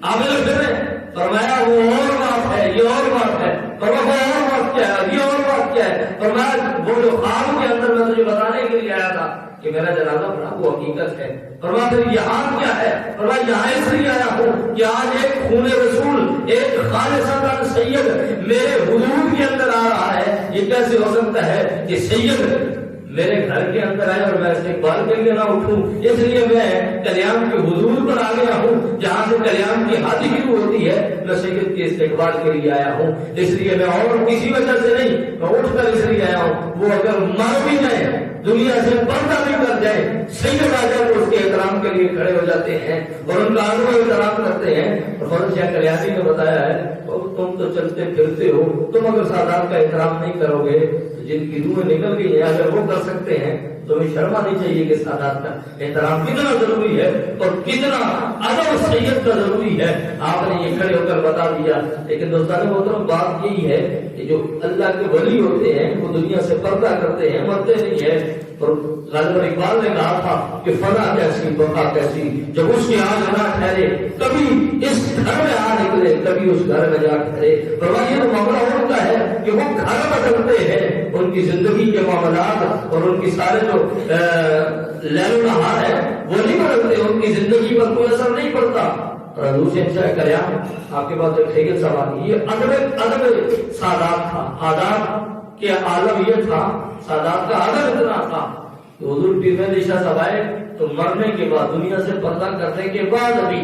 آپ ادھر پھر رہے. فرمایا وہ اور بات ہے، یہ اور بات ہے. فرمایا وہ اور بات کیا ہے، یہ اور بات کیا ہے. فرمایا وہ جو خواب کے اندر میں تجھے بتانے کے لیے آیا تھا کہ میرا جنازہ پڑھا وہ حقیقت ہے. فرمایا پھر یہاں کیا ہے؟ فرمایا یہاں اس لیے آیا ہوں کہ آج ایک خون رسول، ایک خالصہ سید میرے حضور کے اندر آ رہا ہے. یہ کیسے ہو سکتا ہے کہ سید میرے گھر کے اندر آئے اور میں استقبال کے لیے نہ اٹھوں؟ اس لیے میں کلیام کے حضور پر آ گیا ہوں، جہاں سے کلیام کی حاضری شروع ہوتی ہے. میں سید کے استقبال کے لیے آیا ہوں، اس لیے میں اور کسی وجہ سے نہیں، میں اٹھ کر اس لیے آیا ہوں. وہ اگر مر بھی جائے، دنیا سے پردہ بھی کر جائے، سید آ جائے وہ اس کے احترام کے لیے کھڑے ہو جاتے ہیں اور ان کا آدمی احترام کرتے ہیں. اور فضل شاہ کلیانی نے بتایا ہے تم تو چلتے پھرتے ہو، تم اگر سادات کا احترام نہیں کرو گے تو جن کی روحیں نکل گئی ہیں اگر وہ کر سکتے ہیں تو ہمیں شرم آنی چاہیے کہ سادات کا احترام کتنا ضروری ہے اور کتنا ادب سید کا ضروری ہے. آپ نے یہ کھڑے ہو کر بتا دیا. لیکن دوستان محترم بات یہی ہے کہ جو اللہ کے ولی ہوتے ہیں وہ دنیا سے پردہ کرتے ہیں، مرتے نہیں ہیں. اور غالب اقبال نے کہا تھا کہ فنا کیسی بقا کیسی، جب اس کی آنکھ نہ ٹھہرے کبھی اس گھر میں آ نکلے کبھی اس گھر میں جا ٹھہرے. فرمایا تو معاملہ ہوتا ہے کہ وہ گھر بدلتے ہیں، ان کی زندگی کے معاملات اور ان کی سارے جو لیل و نہار ہے وہ نہیں بدلتے، ان کی زندگی پر کوئی اثر نہیں پڑتا. اور حضور سے اچھا کلیام آپ کے پاس ایک خیریت سوال، یہ ادب سادات تھا، آداب کے عالم یہ تھا، سادات کا ادب اتنا تھا کہ حضور پیر میں علی شاہ صاحب آئے تو مرنے کے بعد، دنیا سے پردہ کرنے کے بعد بھی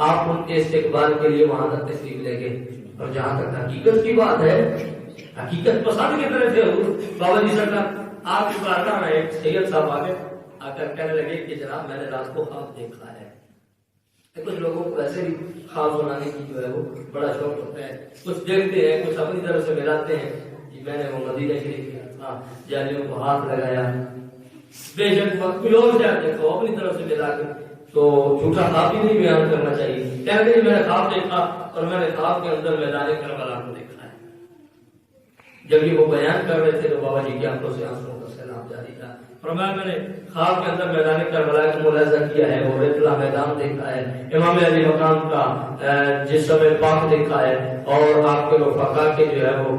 آپ ان کے استقبال کے لیے وہاں تک تشریف لے گئے. اور جہاں تک حقیقت کی بات ہے، حقیقت پسند کی طرح تھے حضور بابا جی سرکار. آپ کی بارگاہ میں ایک سید صاحب آگے آ کر کہنے لگے کہ جناب میں نے رات کو خواب دیکھا ہے. کچھ لوگوں کو ایسے ہی خواب بنانے کی جو ہے وہ بڑا شوق ہوتا ہے، کچھ دیکھتے ہیں کچھ اپنی طرف سے ملاتے ہیں کہ میں نے وہ مدینہ شریف کیا تھا، جالیوں کو ہاتھ لگایا، بے شک کوئی اور جاتے تو اپنی طرف سے ملا کے تو جھوٹا خواب بھی نہیں بیان کرنا چاہیے. کہتے ہیں میں نے خواب دیکھا اور میں نے خواب کے اندر میدان کربلا کو دیکھا ہے. جب یہ وہ بیان کر رہے تھے تو بابا جی کی آنکھوں سے آنسوؤں کا سیلاب جاری تھا. فرمایا میں نے خواب کے اندر میدان کربلا کا ملاحظہ کیا ہے، وہ ریت اللہ میدان دیکھا ہے، امام علی مقام کا جسم پاک دیکھا ہے، اور آپ کے رفقا کے جو ہے وہ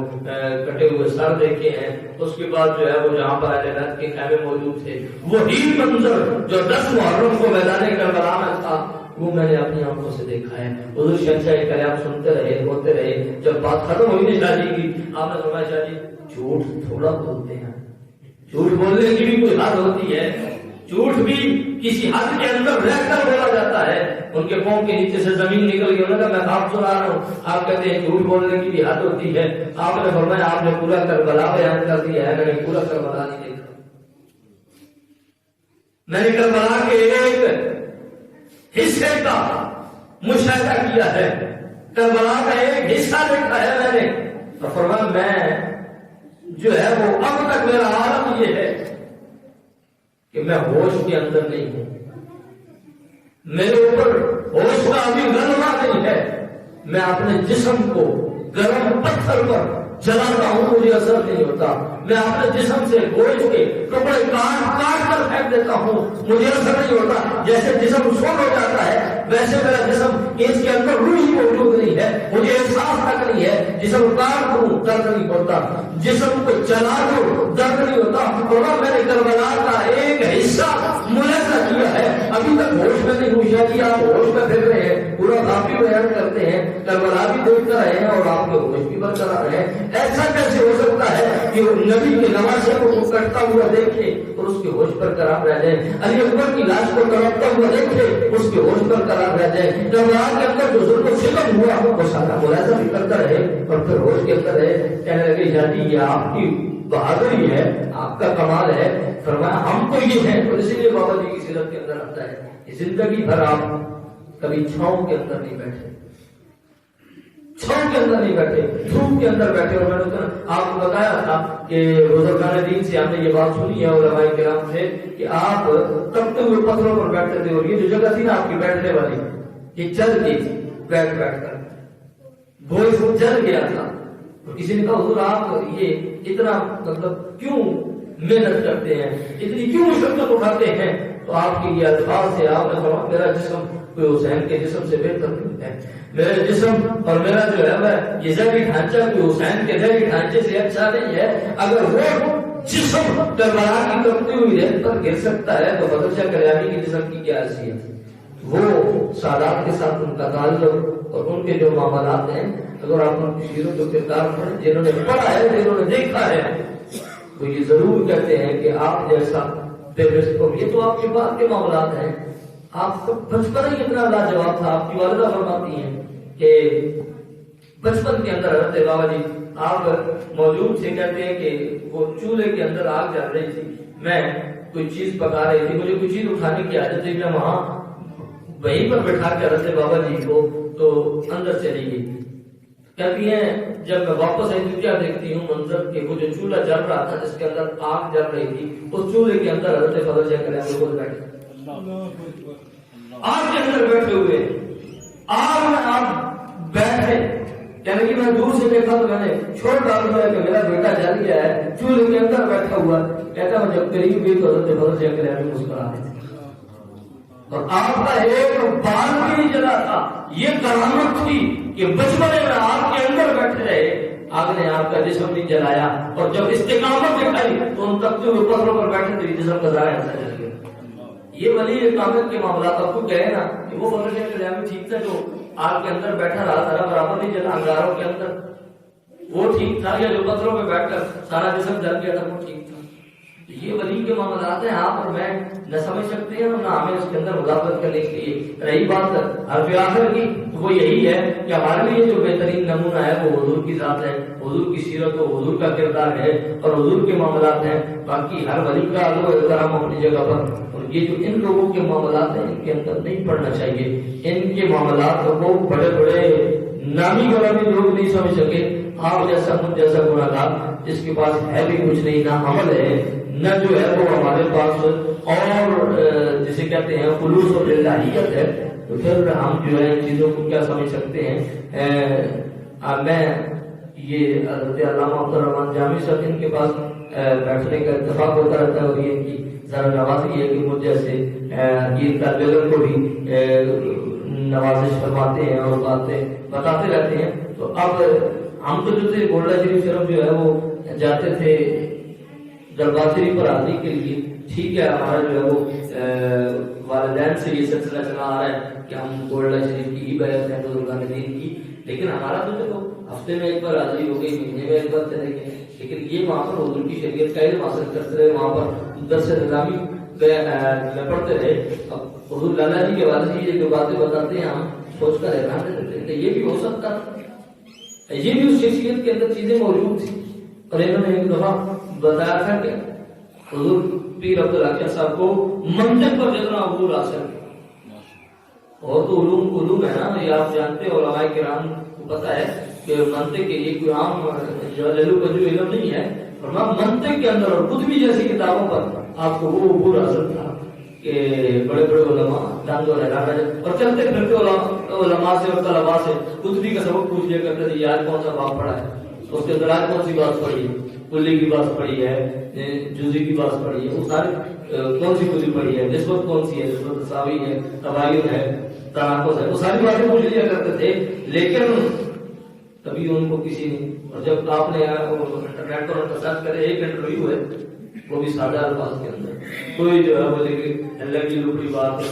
کٹے ہوئے سر دیکھے ہیں. اس کے بعد جو ہے وہ جہاں پر اہل بیت کے خیمے موجود تھے، وہی منظر جو 10 محرم کو میدان کربلا میں تھا وہ میں نے اپنی آنکھوں سے دیکھا ہے. حضور شہنشاہ کلام سنتے رہے، ہوتے رہے. جب بات ختم ہوئی نہیں شاہ جی کی، آپ نے فرمایا شاہ جی جھوٹ تھوڑا بولتے ہیں، جھوٹ بولنے کی بھی کوئی حد ہوتی ہے، جھوٹ بھی کسی حد کے اندر رہ کر بولا جاتا ہے. ان کے پاؤں کے نیچے سے زمین نکل گئی، انہوں نے کہا میں خواب سنا رہا ہوں. آپ کہتے ہیں جھوٹ بولنے کی بھی حد ہوتی ہے. آپ نے فرمایا آپ نے پورا کربلا بیان کر دیا ہے، میں نے پورا کربلا نہیں دیکھا. میں نے کربلا کے ایک حصے کا مشاہدہ کیا ہے، کربلا کا ایک حصہ دیکھا ہے میں نے. اور فرمایا میں جو ہے وہ اب تک میرا عالم یہ ہے کہ میں ہوش کے اندر نہیں ہوں، میرے اوپر ہوش کا ابھی غلبہ نہیں ہے. میں اپنے جسم کو گرم پتھر پر جلاتا ہوں، مجھے اثر نہیں ہوتا. میں اپنے جسم سے گوشت کے ٹکڑے کاٹ کر پھینک دیتا ہوں، مجھے اثر نہیں ہوتا. جیسے جسم سون ہو جاتا ہے ویسے میرا جسم اس کے اندر روح ہی موجود نہیں ہے، مجھے احساس تک نہیں ہے. جسم کاٹ دوں درد نہیں ہوتا، جسم کو جلا دوں درد نہیں ہوتا. اور میں نے کربلا کا ایک حصہ ملاحظہ کیا ہے، ابھی تک ہوش میں نہیں ہوشا کیا. آپ ہوش میں پھر رہے ہیں، پورا خواب بھی بیان کرتے ہیں، کربلا بھی دیکھ کر رہے ہیں اور آپ کے ہوش بھی برقرار رہے ہیں. ایسا کیسے ہو سکتا ہے کہ وہ نبی کے نواسے کو کٹتا ہوا دیکھے اور اس کے ہوش پر قرار رہ جائے، علی اکبر کی لاش کو تڑپتا ہوا دیکھے اس کے ہوش پر قرار رہ جائے. کربلا کے اندر جو ظلم و ستم ہوا وہ سارا ملاحظہ بھی کرتا رہے اور پھر ہوش کے اندر رہے. کہنے لگے جاتی یہ آپ کی بہادری ہے، آپ کا کمال ہے. فرمایا ہم تو یہ ہیں. اور اسی لیے بابا جی کی سیرت کے اندر آتا ہے زندگی بھر آپ کبھی چھاؤں کے اندر نہیں بیٹھے، چھاؤں کے اندر نہیں بیٹھے، دھوپ کے اندر بیٹھے. اور میں نے آپ کو بتایا تھا کہ بزرگان دین سے ہم نے یہ بات سنی ہے علماء کرام سے کہ آپ تپتے ہوئے پتھروں پر بیٹھتے تھے، اور یہ جو جگہ تھی نا آپ کی بیٹھنے والی یہ چل گئی تھی بیٹھ کر، وہ جل گیا تھا. اور کسی نے کہا حضور آپ یہ اتنا مطلب کیوں محنت کرتے ہیں، اتنی کیوں مشقت اٹھاتے ہیں؟ تو آپ کی یہ الفاظ سے آپ نے فرمایا میرا جسم کوئی حسین کے جسم سے بہتر نہیں ہے، میرا جسم اور میرا جو ہے یہ ذہنی ڈھانچہ کوئی حسین کے ذہنی ڈھانچے سے اچھا نہیں ہے. اگر وہ جسم کربلا کی تپتی ہوئی ریت پر گر سکتا ہے تو بدر شاہ کلیانی کی جسم کی کیا حیثیت؟ وہ سادات کے ساتھ ان کا تعلق اور ان کے جو معاملات ہیں، اگر آپ ان کی سیرت و کردار پڑھیں، جنہوں نے پڑھا ہے جنہوں نے دیکھا ہے، تو یہ ضرور کہتے ہیں کہ آپ جیسا بے رزق. یہ تو آپ کے بعد کے معاملات ہیں، آپ کا بچپن ہی اتنا لاجواب تھا. آپ کی والدہ فرماتی ہیں کہ بچپن کے اندر حضرت بابا جی آپ موجود سے کہتے ہیں کہ وہ چولہے کے اندر آگ جل رہی تھی، میں کوئی چیز پکا رہی تھی، مجھے کوئی چیز اٹھانے کی عادت تھی، میں وہاں وہیں پر بٹھا کے حضرت بابا جی کو تو اندر چلی گئی. کہتی ہیں جب میں واپس آئی تو کیا دیکھتی ہوں منظر کہ وہ جو چولہا جل رہا تھا جس کے اندر آگ جل رہی تھی، اس چولہے کے اندر حضرت فضل شاہ کلیانی خود بیٹھے آگ کے اندر بیٹھے ہوئے، آگ میں آپ بیٹھے. کہنے کہ میں دور سے دیکھا تو میں نے چھوڑ ڈالا کہ میرا بیٹا جل گیا ہے چولہے کے اندر بیٹھا ہوا. کہتا میں جب قریب گئی تو حضرت فضل شاہ کلیانی مسکرا رہے تھے اور آپ کا ایک بال بھی نہیں جلا تھا. یہ کرامت تھی کہ بچپنے میں آپ کے اندر بیٹھے رہے، آگ نے آپ کا جسم نہیں جلایا. اور جب استقامت دکھائی تو ان تپتے ہوئے پتھروں پر بیٹھے تھے، جسم کا ذرا ایسا جل گیا. یہ ولی کامت کے معاملات آپ کو کہے نا کہ وہ فضل شاہ کلیانی ٹھیک تھا جو آگ کے اندر بیٹھا رہا، ذرا برابر نہیں جلا انگاروں کے اندر، وہ ٹھیک تھا، یا جو پتھروں پہ بیٹھ کر سارا جسم جل گیا تھا وہ ٹھیک تھا؟ یہ ولی کے معاملات ہیں، آپ اور میں نہ سمجھ سکتے ہیں نہ ہمیں اس کے اندر مداخلت کرنے کے لیے. رہی بات حرف آخر کی تو وہ یہی ہے کہ ہمارے لیے جو بہترین نمونہ ہے وہ حضور کی ذات ہے، حضور کی سیرت و حضور کا کردار ہے اور حضور کے معاملات ہیں. باقی ہر ولی کا ادب و احترام اپنی جگہ پر، اور یہ جو ان لوگوں کے معاملات ہیں ان کے اندر نہیں پڑنا چاہیے. ان کے معاملات کو بڑے بڑے نامی گرامی لوگ نہیں سمجھ سکے. آپ جیسا خود جیسا گناہگار جس کے پاس ہے بھی کچھ نہیں، نہ عمل ہے نہ جو ہے وہ ہمارے پاس اور جسے کہتے ہیں خلوص اور الہیت ہے، تو پھر ہم جو ہے ان چیزوں کو کیا سمجھ سکتے ہیں۔ میں یہ حضرت علامہ عبدالرحمن جامی صاحب ان کے پاس بیٹھنے کا اتفاق ہوتا رہتا ہے، اور یہ ان کی ذرا نوازی ہے کہ مجھ جیسے یہ طالب علم کو بھی نوازش فرماتے ہیں اور باتیں بتاتے رہتے ہیں۔ تو اب ہم تو جو تھے گولڈا شریف صرف جو ہے وہ جاتے تھے دربار شریف پر حاضری کے لیے، ٹھیک ہے، ہمارا جو ہے وہ والدین سے یہ سلسلہ چلا آ رہا ہے کہ ہم گولڈا شریف کی ہی بیعت ہیں بزرگان دین کی، لیکن ہمارا تو چلو ہفتے میں ایک بار حاضری ہو گئی، مہینے میں ایک بار چلے گئے، لیکن یہ وہاں پر حضور کی شریعت کا علم حاصل کرتے رہے، وہاں پر درس نظامی میں پڑھتے رہے۔ اب حضور لالا جی کے والد جی یہ جو باتیں بتاتے ہیں ہم سوچ کر حیران رہتے ہیں کہ یہ بھی ہو سکتا تھا، یہ بھی اس شخصیت کے اندر چیزیں موجود تھیں۔ اور انہوں نے ایک دفعہ بتایا تھا کہ حضور پیر عبدالحق صاحب کو منطق پر جتنا عبور حاصل اور تو علوم ہے نا، یہ آپ جانتے ہیں، علماء کرام کو پتہ ہے کہ منطق یہ کوئی عام جلو کا جو علم نہیں ہے، ورنہ منطق کے اندر اور قطبی جیسی کتابوں پر آپ کو وہ عبور حاصل تھا کہ بڑے بڑے علماء دانگ اور حیران رہے، اور چلتے پھرتے علماء سے اور طلباء سے قطبی کا سبق پوچھ لیا کرتے تھے، آج کون سا باب پڑھا ہے، اس کے اندر آج کون سی بات پڑھی ہے، کلی کی بات پڑھی ہے، جزی کی بات پڑھی ہے، وہ سارے کون سی کلی پڑھی ہے، نسبت کون سی ہے، نسبت تساوی ہے، تباین ہے، تناقض ہے، وہ ساری باتیں پوچھ لیا کرتے تھے، لیکن کبھی ان کو کسی نے، اور جب آپ نے انٹرنیٹ پر ان کا سرچ کرے، ایک انٹرویو ہے وہ بھی سادہ الفاظ کے اندر، کوئی جو ہے وہ لمبی لوبڑی بات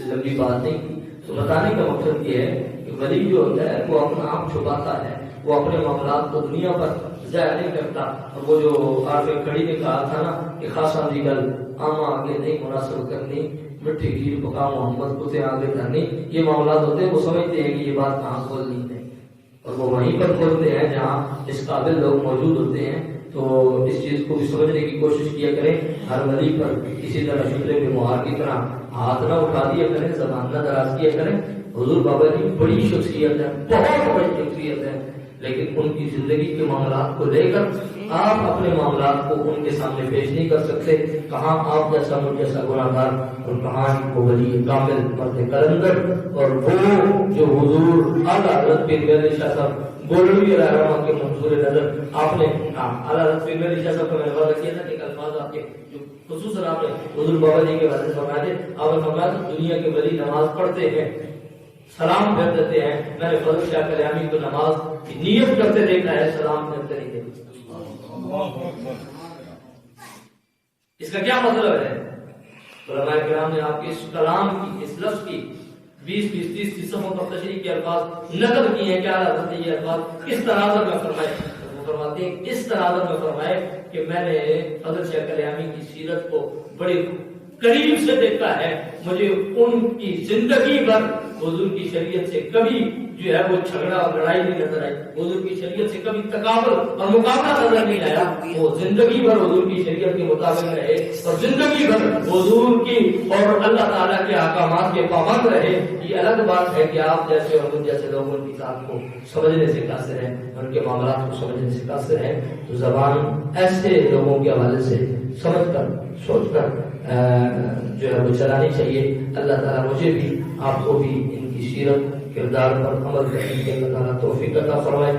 لمبی بات نہیں کی۔ تو بتانے کا مقصد یہ ہے کہ ولی جو ہوتا ہے وہ اپنا آپ چھپاتا ہے، وہ اپنے معاملات کو دنیا پر ظاہر نہیں کرتا، اور وہ جو عارف کھڑی نے کہا تھا نا کہ خاصا دی گل آما آگے نہیں مناسب کرنی، مٹھی کھیر پکا محمد کو تے آگے کرنی، یہ معاملات ہوتے ہیں، وہ سمجھتے ہیں کہ یہ بات کہاں کھولنی ہے، اور وہ وہیں پر کھولتے ہیں جہاں اس قابل لوگ موجود ہوتے ہیں۔ تو اس چیز کو بھی سمجھنے کی کوشش کیا کریں، ہر ولی پر کسی طرح شکرے کے مہار کی طرح ہاتھ نہ اٹھا دیا کریں، زبان نہ دراز کیا کریں۔ حضور بابا جی بڑی شخصیت ہے، بہت بڑی شخصیت ہے، لیکن ان کی زندگی کے معاملات کو لے کر آپ اپنے معاملات کو ان کے سامنے پیش نہیں کر سکتے، کہاں آپ جیسا مجھ جیسا گناہگار، اور کہاں وہ ولی کامل مرد کلندر، اور وہ جو حضور اعلیٰ حضرت پیر میرے شاہ صاحب گولڈوی رحمہ کے منظور نظر آپ نے اعلیٰ حضرت پیر میرے شاہ صاحب کو میں نے وعدہ کیا تھا کہ الفاظ آپ کے جو خصوصاً آپ نے حضور بابا جی کے بارے میں فرمایا تھے، آپ نے فرمایا دنیا کے ولی نماز پڑھتے ہیں سلام پھیر دیتے ہیں، میں نے فضل شاہ کلیامی کو نماز کی نیت کرتے دیکھا ہے، سلام پھیرتے نہیں دیکھا۔ اس کا کیا مطلب ہے؟ علماء کرام نے آپ کے اس کلام کی، اس لفظ کی 20-30 صفحوں کا تشریح کے الفاظ نقل کیے ہیں، کیا حضرت یہ الفاظ اس تناظر میں فرمائے، وہ فرماتے ہیں اس تناظر میں فرمائے کہ میں نے فضل شاہ کلیامی کی سیرت کو بڑے قریب سے دیکھا ہے، مجھے ان کی زندگی بھر حضور کی شریعت سے کبھی جو ہے وہ جھگڑا اور لڑائی نہیں نظر آئی، حضور کی شریعت سے کبھی تقابل اور مقابلہ نظر نہیں آیا، وہ زندگی بھر حضور کی شریعت کے مطابق رہے اور زندگی بھر حضور کی اور اللہ تعالیٰ کے احکامات کے پابند رہے۔ یہ الگ بات ہے کہ آپ جیسے اور ان جیسے لوگ ان کی ذات کو سمجھنے سے قاصر ہیں، ان کے معاملات کو سمجھنے سے قاصر ہیں، تو زبان ایسے لوگوں کے حوالے سے سمجھ کر سوچ کر جو ہے وہ چلانی چاہیے۔ اللہ تعالیٰ مجھے بھی آپ کو بھی ان کی سیرت کردار پر عمل کرنے کے اللہ تعالیٰ توفیق عطا فرمائے۔